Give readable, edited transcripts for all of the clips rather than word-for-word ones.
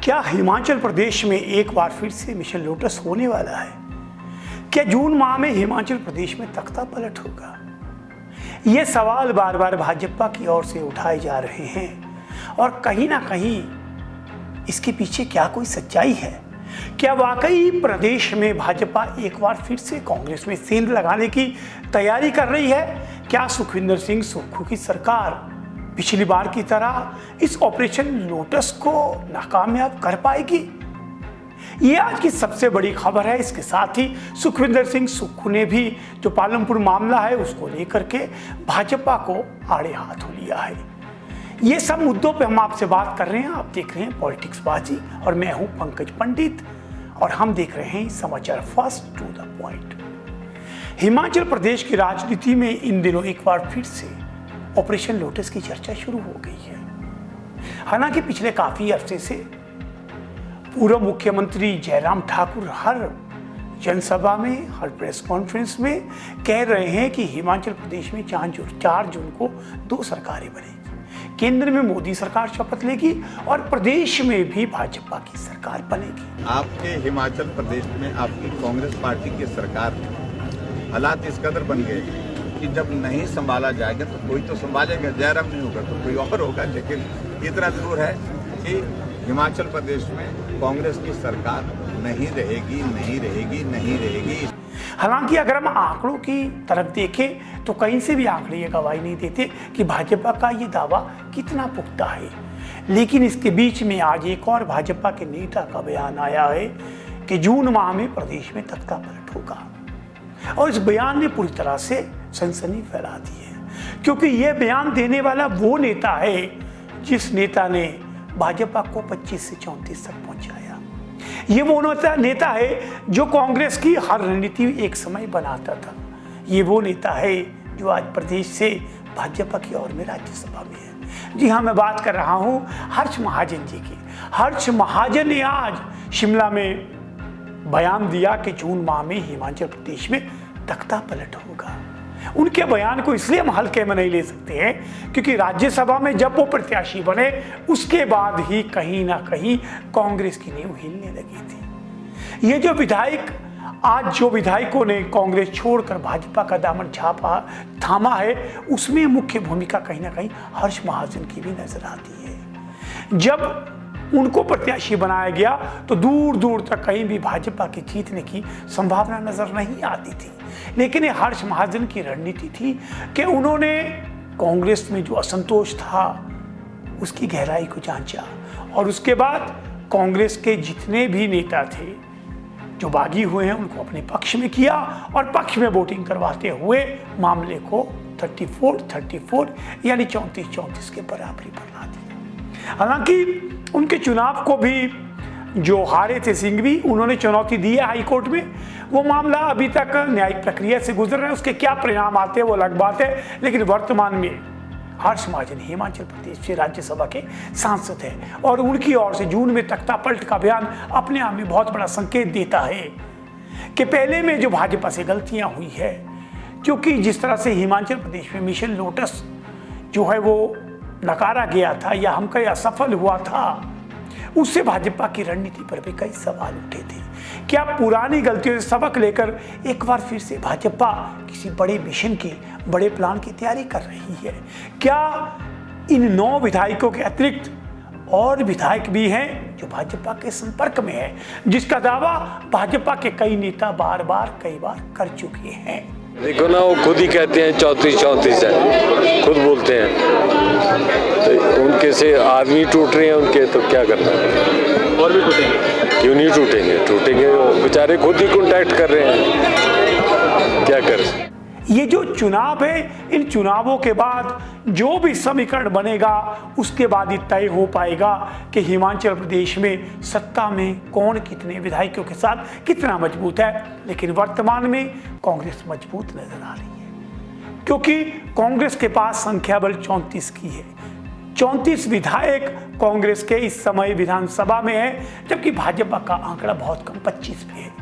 क्या हिमाचल प्रदेश में एक बार फिर से मिशन लोटस होने वाला है? क्या जून माह में हिमाचल प्रदेश में तख्ता पलट होगा? ये सवाल बार बार भाजपा की ओर से उठाए जा रहे हैं और कहीं ना कहीं इसके पीछे क्या कोई सच्चाई है? क्या वाकई प्रदेश में भाजपा एक बार फिर से कांग्रेस में सेंध लगाने की तैयारी कर रही है? क्या सुखविंदर सिंह सुक्खू की सरकार पिछली बार की तरह इस ऑपरेशन लोटस को नाकामयाब कर पाएगी? ये आज की सबसे बड़ी खबर है। इसके साथ ही सुखविंदर सिंह सुक्खू ने भी जो पालमपुर मामला है उसको लेकर के भाजपा को आड़े हाथों लिया है। ये सब मुद्दों पे हम आपसे बात कर रहे हैं। आप देख रहे हैं पॉलिटिक्स बाजी और मैं हूं पंकज पंडित और हम देख रहे हैं समाचार fast to the point. Himachal Pradesh की राजनीति में इन दिनों एक बार फिर से ऑपरेशन लोटस की चर्चा शुरू हो गई है। हालांकि पिछले काफी अरसे से पूर्व मुख्यमंत्री जयराम ठाकुर हर जनसभा में, हर प्रेस कॉन्फ्रेंस में कह रहे हैं कि हिमाचल प्रदेश में 4 जून को 2 सरकारें बनेगी। केंद्र में मोदी सरकार शपथ लेगी और प्रदेश में भी भाजपा की सरकार बनेगी। आपके हिमाचल प्रदेश में आपकी कांग्रेस पार्टी की सरकार हालात इस कदर बन गए कि जब नहीं संभाला जाएगा तो कोई तो संभालेगा। जयराम नहीं होगा तो कोई और होगा। लेकिन इतना जरूर है कि हिमाचल प्रदेश में कांग्रेस की सरकार नहीं रहेगी। हालांकि अगर हम आंकड़ों की तरफ देखें तो कहीं से भी आंकड़े ये गवाही नहीं देते कि भाजपा का ये दावा कितना पुख्ता है। लेकिन इसके बीच में आज एक और भाजपा के नेता का बयान आया है कि जून माह में प्रदेश में तख्ता पलट होगा और इस बयान ने पूरी तरह से सनसनी फैला दी है, क्योंकि यह बयान देने वाला वो नेता है जिस नेता ने भाजपा को 25 से 34 तक पहुंचाया। ये वो नेता है जो कांग्रेस की हर रणनीति एक समय बनाता था। ये वो नेता है जो आज प्रदेश से भाजपा की ओर में राज्यसभा में है। जी हाँ, मैं बात कर रहा हूँ हर्ष महाजन जी की। हर्ष महाजन ने आज शिमला में बयान दिया कि जून माह में हिमाचल प्रदेश में तख्ता पलट होगा। उनके बयान को इसलिए हम हल्के में नहीं ले सकते हैं क्योंकि राज्यसभा में जब वो प्रत्याशी बने उसके बाद ही कहीं ना कहीं कांग्रेस की नींव हिलने लगी थी। ये जो विधायकों ने कांग्रेस छोड़कर भाजपा का दामन थामा है, उसमें मुख्य भूमिका कहीं ना कहीं हर्ष महाजन की भी नजर आती है। जब उनको प्रत्याशी बनाया गया तो दूर दूर तक कहीं भी भाजपा की जीतने की संभावना नजर नहीं आती थी। लेकिन ये हर्ष महाजन की रणनीति थी कि उन्होंने कांग्रेस में जो असंतोष था उसकी गहराई को जांचा और उसके बाद कांग्रेस के जितने भी नेता थे जो बागी हुए हैं उनको अपने पक्ष में किया और पक्ष में वोटिंग करवाते हुए मामले को 34 यानी 34 के बराबरी बना दिया। हालांकि उनके चुनाव को भी जो हारे थे सिंघवी, उन्होंने चुनौती दी है हाई कोर्ट में। वो मामला अभी तक न्यायिक प्रक्रिया से गुजर रहा है। उसके क्या परिणाम आते हैं वो अलग बात है। लेकिन वर्तमान में हर्ष महाजन हिमाचल प्रदेश से राज्यसभा के सांसद हैं और उनकी ओर से जून में तख्ता पलट का बयान अपने आप में बहुत बड़ा संकेत देता है कि पहले में जो भाजपा से गलतियां हुई है, क्योंकि जिस तरह से हिमाचल प्रदेश में मिशन लोटस जो है वो नकारा गया था या हम कहीं असफल हुआ था, उससे भाजपा की रणनीति पर भी कई सवाल उठे थे। क्या पुरानी गलतियों से सबक लेकर एक बार फिर से भाजपा किसी बड़े मिशन की, बड़े प्लान की तैयारी कर रही है? क्या इन 9 विधायकों के अतिरिक्त और विधायक भी हैं जो भाजपा के संपर्क में है, जिसका दावा भाजपा के कई नेता कई बार कर चुके हैं? देखो ना, वो खुद ही कहते हैं 34 है, खुद बोलते हैं। तो उनके से आदमी टूट रहे हैं उनके, तो क्या करना है? और भी टूटेंगे? क्यों नहीं टूटेंगे बेचारे खुद ही कॉन्टैक्ट कर रहे हैं, क्या कर। ये जो चुनाव है, इन चुनावों के बाद जो भी समीकरण बनेगा उसके बाद ही तय हो पाएगा कि हिमाचल प्रदेश में सत्ता में कौन कितने विधायकों के साथ कितना मजबूत है। लेकिन वर्तमान में कांग्रेस मजबूत नजर आ रही है क्योंकि कांग्रेस के पास संख्या बल 34 की है। 34 विधायक कांग्रेस के इस समय विधानसभा में है, जबकि भाजपा का आंकड़ा बहुत कम 25 पे है।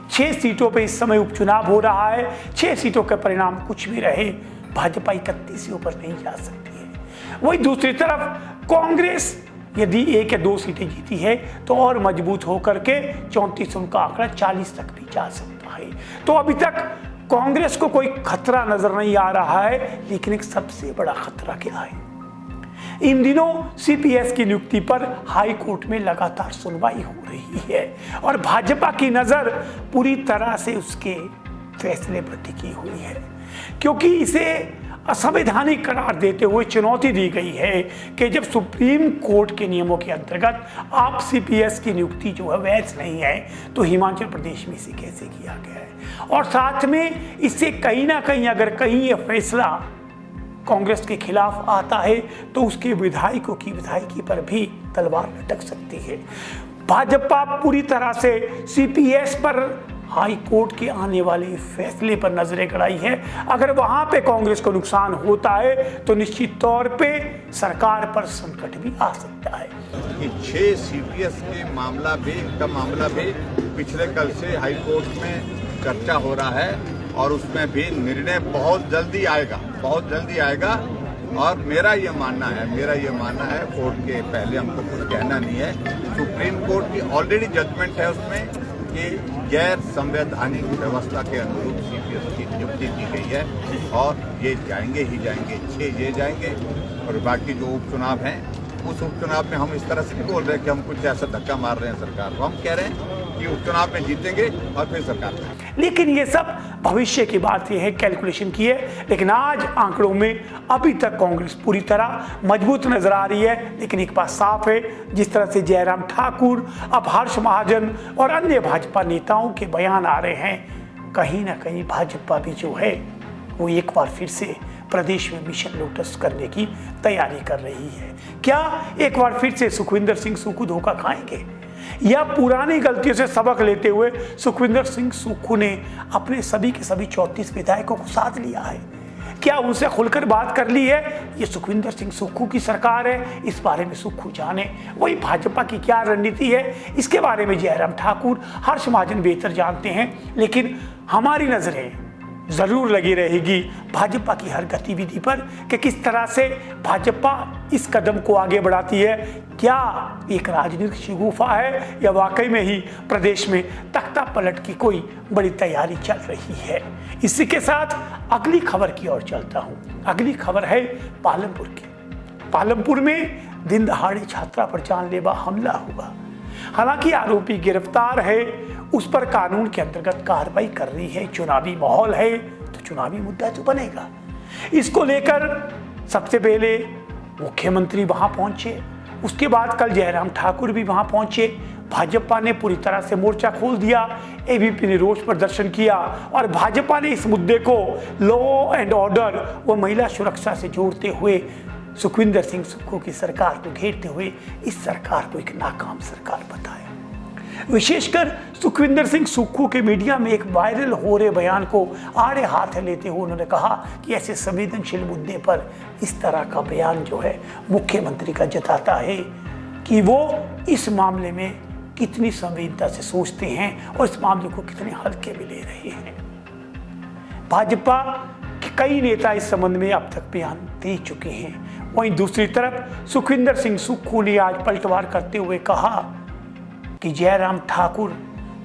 6 सीटों पे इस समय उपचुनाव हो रहा है। 6 सीटों के परिणाम कुछ भी रहे, भाजपा 31 से ऊपर नहीं जा सकती है। वही दूसरी तरफ कांग्रेस यदि 1 या 2 सीटें जीती है तो और मजबूत होकर के 34 से उनका आंकड़ा 40 तक भी जा सकता है। तो अभी तक कांग्रेस को कोई खतरा नजर नहीं आ रहा है, लेकिन एक सबसे बड़ा खतरा क्या है? इन दिनों सीपीएस की नियुक्ति पर हाई कोर्ट में लगातार सुनवाई हो रही है और भाजपा की नजर पूरी तरह से उसके फैसले पर टिकी हुई है, क्योंकि इसे असंवैधानिक करार देते हुए चुनौती दी गई है कि जब सुप्रीम कोर्ट के नियमों के अंतर्गत आप सीपीएस की नियुक्ति जो है वैध नहीं है, तो हिमाचल प्रदेश में इसे कैसे किया गया है? और साथ में इससे कहीं ना कहीं अगर कहीं ये फैसला कांग्रेस के खिलाफ आता है तो उसके विधायकों की विधायकी पर भी तलवार लटक सकती है। भाजपा पूरी तरह से सीपीएस पर हाई कोर्ट के आने वाले फैसले पर नजरें गड़ाई है। अगर वहां पे कांग्रेस को नुकसान होता है तो निश्चित तौर पे सरकार पर संकट भी आ सकता है। कि 6 सीपीएस के मामला भी पिछले कल से हाई कोर्ट में चर्चा हो रहा है और उसमें भी निर्णय बहुत जल्दी आएगा। और मेरा ये मानना है कोर्ट के पहले हमको कुछ कहना नहीं है। सुप्रीम कोर्ट की ऑलरेडी जजमेंट है उसमें कि गैर संवैधानिक व्यवस्था के अनुरूप सीपीएस की नियुक्ति की गई है और ये जाएंगे ही जाएंगे, 6 ये जाएंगे। और बाकी जो उपचुनाव हैं उस उपचुनाव में हम इस तरह से नहीं बोल रहे कि हम कुछ ऐसा धक्का मार रहे हैं सरकार को। हम कह रहे हैं कि उपचुनाव में जीतेंगे और फिर सरकार में। लेकिन ये सब भविष्य की बात है, कैलकुलेशन की है। लेकिन आज आंकड़ों में अभी तक कांग्रेस पूरी तरह मजबूत नजर आ रही है। लेकिन एक बात साफ है, जिस तरह से जयराम ठाकुर, अब हर्ष महाजन और अन्य भाजपा नेताओं के बयान आ रहे हैं, कहीं ना कहीं भाजपा भी जो है वो एक बार फिर से प्रदेश में मिशन लोटस करने की तैयारी कर रही है। क्या एक बार फिर से सुखविंदर सिंह सुक्खू धोखा खाएंगे, या पुरानी गलतियों से सबक लेते हुए सुखविंदर सिंह सुक्खू ने अपने सभी के सभी 34 विधायकों को साथ लिया है? क्या उनसे खुलकर बात कर ली है? ये सुखविंदर सिंह सुक्खू की सरकार है, इस बारे में सुक्खू जाने। वही भाजपा की क्या रणनीति है, इसके बारे में जयराम ठाकुर, हर्ष महाजन बेहतर जानते हैं। लेकिन हमारी नजरें जरूर लगी रहेगी भाजपा की हर गतिविधि पर कि किस तरह से भाजपा इस कदम को आगे बढ़ाती है। क्या एक राजनीतिक शगुफा है या वाकई में ही प्रदेश में तख्ता पलट की कोई बड़ी तैयारी चल रही है? इसी के साथ अगली खबर की ओर चलता हूं। अगली खबर है पालमपुर की। पालमपुर में दिन दहाड़े छात्रा पर जानलेवा हमला हुआ। हालांकि आरोपी गिरफ्तार है, उस पर कानून के अंतर्गत कार्रवाई कर रही है। चुनावी माहौल है तो चुनावी मुद्दा तो बनेगा। इसको लेकर सबसे पहले मुख्यमंत्री वहां पहुंचे, उसके बाद कल जयराम ठाकुर भी वहां पहुंचे। भाजपा ने पूरी तरह से मोर्चा खोल दिया, एबीपी ने रोष प्रदर्शन किया और भाजपा ने इस मुद्दे को लॉ एंड ऑर्डर व महिला सुरक्षा से जोड़ते हुए सुखविंदर सिंह सुक्खू की सरकार को घेरते हुए इस सरकार को एक नाकाम सरकार बताया। विशेषकर सुखविंदर सिंह सुक्खू के मीडिया में एक वायरल हो रहे बयान को आड़े हाथ लेते हुए उन्होंने कहा कि ऐसे संवेदनशील मुद्दे पर इस तरह का बयान जो है मुख्यमंत्री का जताता है कि वो इस मामले में कितनी संवेदनता से सोचते हैं और इस मामले को कितने हल्के में ले रहे हैं। भाजपा के कई नेता इस संबंध में अब तक बयान दे चुके हैं। वहीं दूसरी तरफ सुखविंदर सिंह सुक्खू ने आज पलटवार करते हुए कहा कि जयराम ठाकुर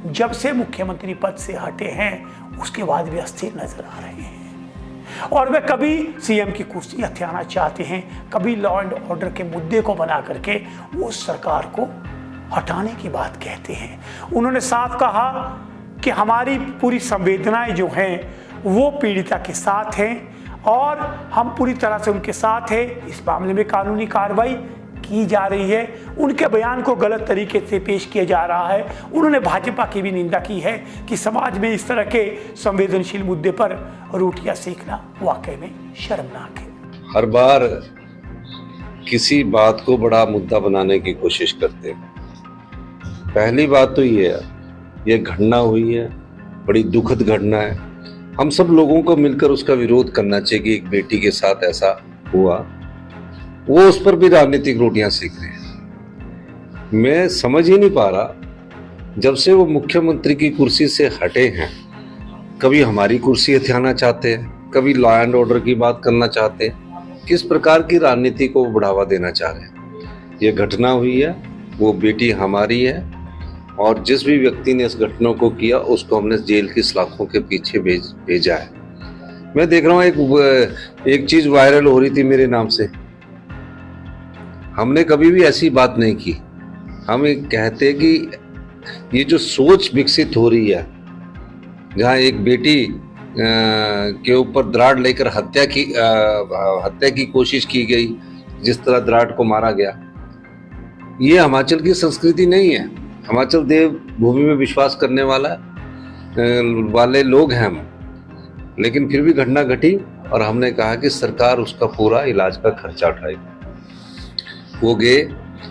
जब से मुख्यमंत्री पद से हटे हैं उसके बाद भी अस्थिर नजर आ रहे हैं और वे कभी सीएम की कुर्सी हथियाना चाहते हैं, कभी लॉ एंड ऑर्डर के मुद्दे को बना करके वो सरकार को हटाने की बात कहते हैं। उन्होंने साफ कहा कि हमारी पूरी संवेदनाएं जो हैं वो पीड़िता के साथ हैं और हम पूरी तरह से उनके साथ हैं। इस मामले में कानूनी कार्रवाई की जा रही है। उनके बयान को गलत तरीके से पेश किया जा रहा है। उन्होंने भाजपा की भी निंदा की है कि समाज में इस तरह के संवेदनशील मुद्दे पर रोटियां सेकना वाकई में शर्मनाक है। हर बार किसी बात को बड़ा मुद्दा बनाने की कोशिश करते हैं। पहली बात तो ये घटना हुई है, बड़ी दुखद घटना है। हम सब लोगों को मिलकर उसका विरोध करना चाहिए कि एक बेटी के साथ ऐसा हुआ। वो उस पर भी राजनीतिक रोटियां सेक रहे हैं। मैं समझ ही नहीं पा रहा, जब से वो मुख्यमंत्री की कुर्सी से हटे हैं, कभी हमारी कुर्सी हथियाना चाहते हैं, कभी लॉ एंड ऑर्डर की बात करना चाहते हैं। किस प्रकार की राजनीति को बढ़ावा देना चाह रहे हैं? ये घटना हुई है, वो बेटी हमारी है और जिस भी व्यक्ति ने इस घटना को किया उसको हमने जेल की सलाखों के पीछे भेजा है। मैं देख रहा हूँ एक चीज वायरल हो रही थी मेरे नाम से। हमने कभी भी ऐसी बात नहीं की। हम कहते कि ये जो सोच विकसित हो रही है, जहाँ एक बेटी के ऊपर दराड़ लेकर हत्या की कोशिश की गई, जिस तरह दराड़ को मारा गया, ये हिमाचल की संस्कृति नहीं है। हिमाचल देव भूमि में विश्वास करने वाले लोग हैं हम, लेकिन फिर भी घटना घटी और हमने कहा कि सरकार उसका पूरा इलाज का खर्चा उठाएगी। वो गए,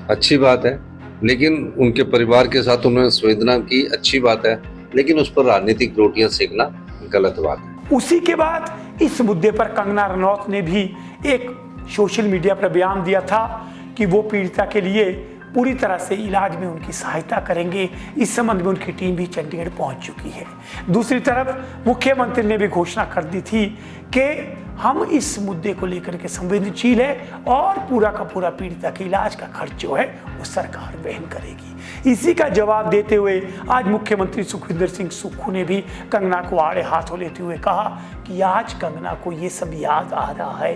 अच्छी बात है, लेकिन उनके परिवार के साथ उन्होंने संवेदना की, अच्छी बात है, लेकिन उस पर राजनीतिक रोटियां सेकना गलत बात है। उसी के बाद इस मुद्दे पर कंगना रनौत ने भी एक सोशल मीडिया पर बयान दिया था कि वो पीड़िता के लिए पूरी तरह से इलाज में उनकी सहायता करेंगे। इस संबंध में उनकी टीम भी चंडीगढ़ पहुंच चुकी है। दूसरी तरफ मुख्यमंत्री ने भी घोषणा कर दी थी कि हम इस मुद्दे को लेकर के संवेदनशील है और पूरा का पूरा पीड़िता के इलाज का खर्च जो है वो सरकार वहन करेगी। इसी का जवाब देते हुए आज मुख्यमंत्री सुखविंदर सिंह सुक्खू ने भी कंगना को आड़े हाथों लेते हुए कहा कि आज कंगना को ये सब याद आ रहा है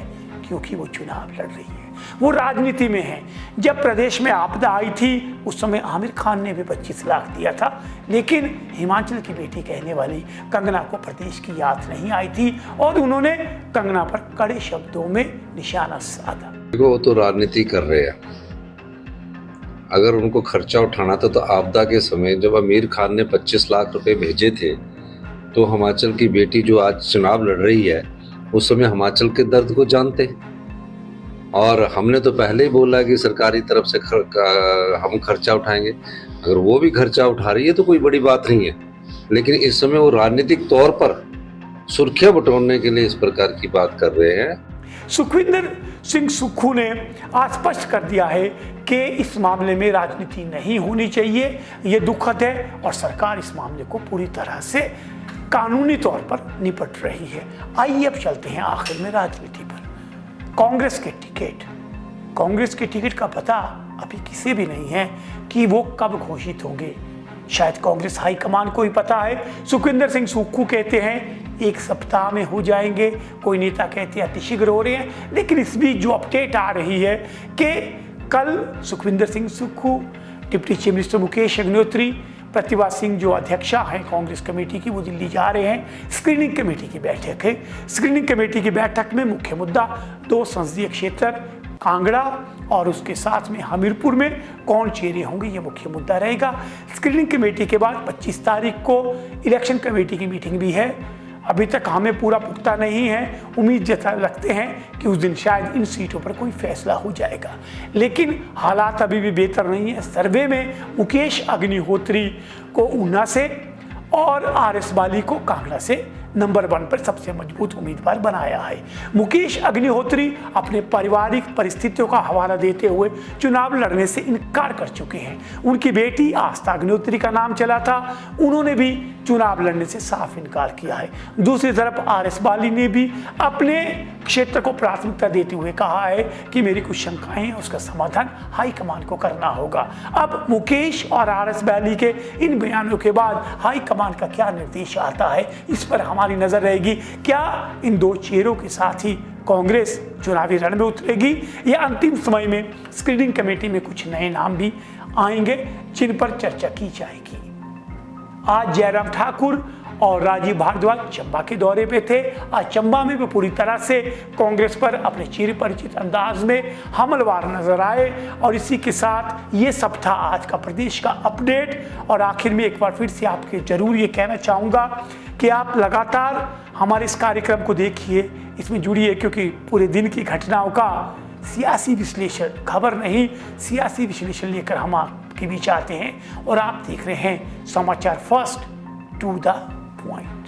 क्योंकि वो चुनाव लड़ रही है, वो राजनीति में है। जब प्रदेश में आपदा आई थी उस समय आमिर खान ने भी 25 लाख दिया था, लेकिन हिमाचल की बेटी कहने वाली कंगना को प्रदेश की याद नहीं आई थी और उन्होंने कंगना पर कड़े शब्दों में निशाना साधा। देखो, वो तो राजनीति कर रहे हैं। अगर उनको खर्चा उठाना था तो आपदा के समय जब आमिर खान ने 25 लाख रुपए भेजे थे तो हिमाचल की बेटी जो आज चुनाव लड़ रही है उस समय हिमाचल के दर्द को जानते। और हमने तो पहले ही बोला कि सरकारी तरफ से हम खर्चा उठाएंगे। अगर वो भी खर्चा उठा रही है तो कोई बड़ी बात नहीं है, लेकिन इस समय वो राजनीतिक तौर पर सुर्खियां बटोरने के लिए इस प्रकार की बात कर रहे हैं। सुखविंदर सिंह सुक्खू ने आज स्पष्ट कर दिया है कि इस मामले में राजनीति नहीं होनी चाहिए, ये दुखद है और सरकार इस मामले को पूरी तरह से कानूनी तौर पर निपट रही है। आइए अब चलते हैं आखिर में राजनीति पर। कांग्रेस के टिकट का पता अभी किसी भी नहीं है कि वो कब घोषित होंगे। शायद कांग्रेस हाईकमान को ही पता है। सुखविंदर सिंह सुक्खू कहते हैं 1 सप्ताह में हो जाएंगे, कोई नेता कहते हैं अतिशीघ्र हो रहे हैं, लेकिन इस बीच जो अपडेट आ रही है कि कल Sukhvinder Singh Sukhu, deputy chief minister Mukesh Agnihotri, Pratibha Singh जो अध्यक्षा हैं कांग्रेस कमेटी की, वो दिल्ली जा रहे हैं। स्क्रीनिंग कमेटी की बैठक है। स्क्रीनिंग कमेटी की बैठक में मुख्य मुद्दा 2 संसदीय क्षेत्र कांगड़ा और उसके साथ में हमीरपुर में कौन चेहरे होंगे, ये मुख्य मुद्दा रहेगा। स्क्रीनिंग कमेटी के बाद 25 तारीख को इलेक्शन कमेटी की मीटिंग भी है। अभी तक हमें पूरा पुख्ता नहीं है, उम्मीद रखते हैं कि उस दिन शायद इन सीटों पर कोई फैसला हो जाएगा, लेकिन हालात अभी भी बेहतर नहीं है। सर्वे में मुकेश अग्निहोत्री को ऊना से और आरएस बाली को कांगड़ा से नंबर 1 पर सबसे मजबूत उम्मीदवार बनाया है। मुकेश अग्निहोत्री अपने पारिवारिक परिस्थितियों का हवाला देते हुए चुनाव लड़ने से इनकार कर चुके हैं। उनकी बेटी आस्था अग्निहोत्री का नाम चला था, उन्होंने भी चुनाव लड़ने से साफ इनकार किया है। दूसरी तरफ आरएस बाली ने भी अपने क्षेत्र को प्राथमिकता देते हुए कहा है कि मेरी कुछ शंकाएं हैं, उसका समाधान हाईकमान को करना होगा। अब मुकेश और आरएस बाली के इन बयानों के बाद हाईकमान का क्या निर्देश आता है, इस पर हमारी नजर रहेगी। क्या इन 2 चेहरों के साथ ही कांग्रेस चुनावी रण में उतरेगी या अंतिम समय में स्क्रीनिंग कमेटी में कुछ नए नाम भी आएंगे जिन पर चर्चा की जाएगी। आज जयराम ठाकुर और राजीव भारद्वाज चंबा के दौरे पे थे। आज चंबा में भी पूरी तरह से कांग्रेस पर अपने चिर परिचित अंदाज में हमलवार नजर आए। और इसी के साथ ये सब था आज का प्रदेश का अपडेट। और आखिर में एक बार फिर से आपके जरूर ये कहना चाहूँगा कि आप लगातार हमारे इस कार्यक्रम को देखिए, इसमें जुड़िए, क्योंकि पूरे दिन की घटनाओं का सियासी विश्लेषण, खबर नहीं सियासी विश्लेषण लेकर हम आपके बीच आते हैं। और आप देख रहे हैं समाचार फर्स्ट टू द पॉइंट।